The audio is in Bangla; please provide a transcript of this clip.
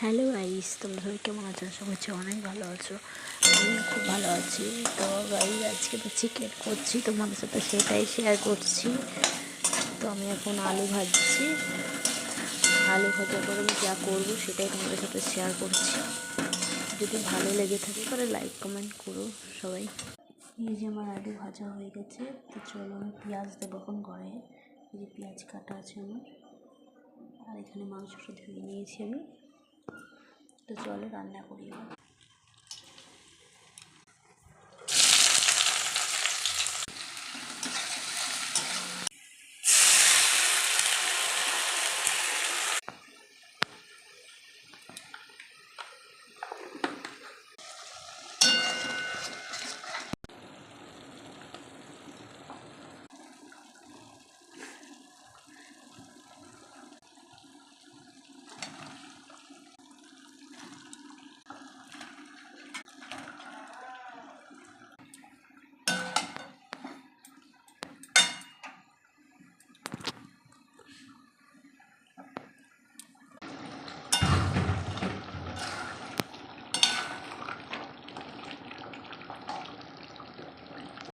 হ্যালো গাইস, তোমরা সবাই কেমন আছো? আশা করছি অনেক ভালো আছো। আমি খুব ভালো আছি। তো গাইস, আজকে তো চিকেন করছি, তোমাদের সাথে সেটাই শেয়ার করছি। তো আমি এখন আলু ভাজছি। আলু ভাজা করে আমি যা করবো সেটাই তোমাদের সাথে শেয়ার করছি। যদি ভালো লেগে থাকে তাহলে লাইক কমেন্ট করো সবাই। এই যে আমার আলু ভাজা হয়ে গেছে। তো চলো আমি পেঁয়াজ দেবো এখন কড়াইয়ে। এই যে পেঁয়াজ কাটা আছে আমার, আর এখানে মাংসটা ধুয়ে নিয়েছি আমি। তো চলো রান্না করি।